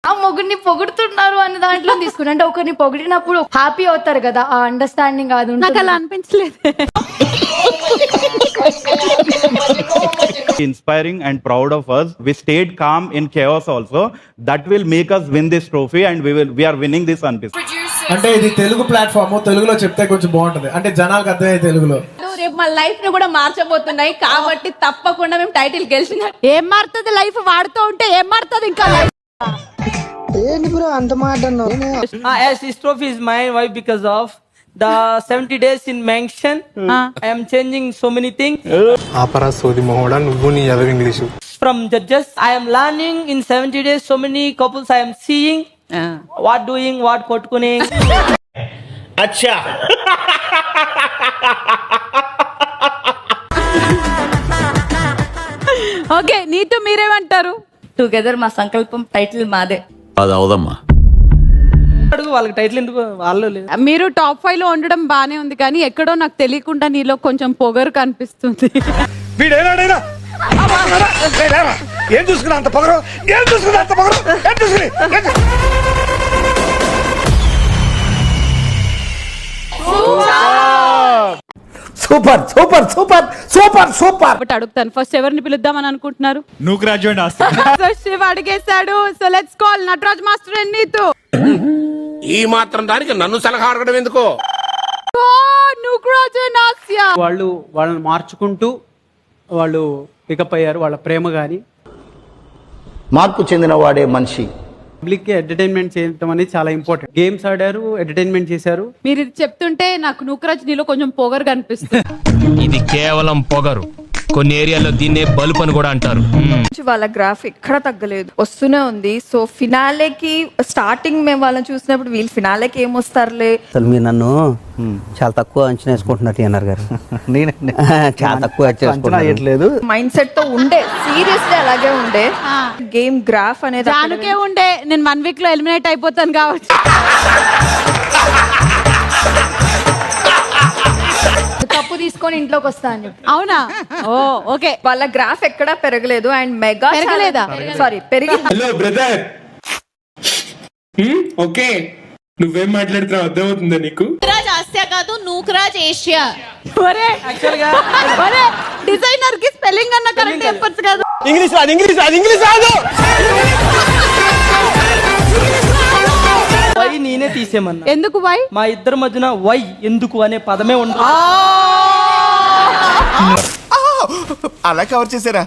ఆ మొగుడిని పొగుడుతున్నారు అనే దాంట్లో తీసుకుని, అంటే ఒకరిని పొగిడినప్పుడు హ్యాపీ అవుతారు కదా, ఆ అండర్స్టాండింగ్ అది నాకు ఉంటుంది. అలా అనిపించలేదు. Inspiring and proud of us. We stayed calm in chaos also. That will make us win this trophy, and we are winning this unbeaten. అంటే ఇది తెలుగు ప్లాట్ఫామ్, తెలుగులో చెప్తే కొంచెం బాగుంటది, అంటే జనాలకు అర్థమయ్యే తెలుగులో. రేపు మా లైఫ్ ని కూడా మార్చబోతున్నాయి కాబట్టి తప్పకుండా మేము టైటిల్ గెలిచిన. ఏం మారుతుంది లైఫ్? వాడుతూ ఉంటే ఏం మారుతుంది ఇంకా లైఫ్? ఏంటి బ్రో అంత మాట అన్నావు? As this trophy is mine, why? Because of the 70 days in Mansion. I am changing so many things. ఆపరా సోది మొహోడా, నువ్వు నీ ఎదవ English. From judges, I am learning in 70 days so many couples I am seeing. What doing, what kotkuning. अच्छा okay, నీతో మీరేమంటారు? Together మా సంకల్పం title మాదే. అది అవుదమ్మా. అడుగు వాళ్ళకి టైటిల్ ఎందుకు, వాళ్ళు లేదు. మీరు టాప్ 5 లో ఉండడం బానే ఉంది, కానీ ఎక్కడో నాకు తెలియకుండా నీలో కొంచెం పొగరు కనిపిస్తుంది. వీడేనాడైనా ఏం చూసుకున్నా అంత పొగరు, ఏం చూసుకున్నా అంత పొగరు, ఏం చూసుకుని super super super super super. కాబట్టి అడుగుతాను, ఫస్ట్ ఎవరిని పిలుద్దామని అనుకుంటున్నారు? నువ్వు గ్రాడ్యుయేట్ సో శివ్ అడిగేశాడు. So let's call Nataraj master and Neetu. ఈ మాత్రం దానికి నన్ను సలహా అడగడం ఎందుకో. నుగ్రాజ్ అండ్ ఆసియా. వాళ్ళు వాళ్ళని మార్చుకుంటూ వాళ్ళు పికప్ అయ్యారు. వాళ్ళ ప్రేమ కానీ మార్పు చెందిన వాడే మనిషి. పబ్లిక్ కి ఎంటర్టైన్మెంట్ చేయడం అనేది చాలా ఇంపార్టెంట్. గేమ్స్ ఆడారు, ఎంటర్టైన్మెంట్ చేశారు. మీరు ఇది చెప్తుంటే నాకు నుగ్రాజ్ నీలో కొంచెం పొగరు కనిపిస్తుంది. ఇది కేవలం పొగరు. కొన్ని ఏరియాలో దీన్నే బలుపు అని కూడా అంటారు. వాళ్ళ గ్రాఫ్ ఎక్కడ తగ్గలేదు, వస్తూనే ఉంది. సో ఫినాలేకి స్టార్టింగ్ మేము వాళ్ళని చూసినప్పుడు వీళ్ళు ఫినాలేకి ఏమొస్తారులే. అసలు మీరు నన్ను చాలా తక్కువ అంచనా వేసుకుంటున్నట్టు అన్నారు గారు. చాలా తక్కువ అంచనా వేయట్లేదు. మైండ్ సెట్ తో ఉండే, సీరియస్లీ అలాగే ఉండే. గేమ్ గ్రాఫ్ అనేది దానికే ఉండే. నేను 1 వీక్ లో ఎలిమినేట్ అయిపోతాను కావచ్చు. కప్పు తీసుకొని ఇంట్లోకి వస్తా అని చెప్పి. అవునా? ఓ ఓకే. వాళ్ళ గ్రాఫ్ ఎక్కడా పెరగలేదు. అండ్ మెగా పెరగలేదా? సారీ పెరిగింది. హలో బ్రదర్, ఓకే నువ్వేం మాట్లాడుతున్నావు అర్థమవుతుందా నీకు? నూకరాజ్ ఆసియా కాదు, నూకరాజ్ ఏషియా. ఒరే డిజైనర్ కి స్పెల్లింగ్ అన్న కరెక్ట్ చెప్పొచ్చు కదా. ఇంగ్లీష్ రాదు, ఇంగ్లీష్ రాదు, ఇంగ్లీష్ రాదు. వై నేనే తీసేమన్నా. ఎందుకు వై? మా ఇద్దరి మధ్యన వై ఎందుకు అనే పదమే ఉండదు. అలా కవర్ చేశారా?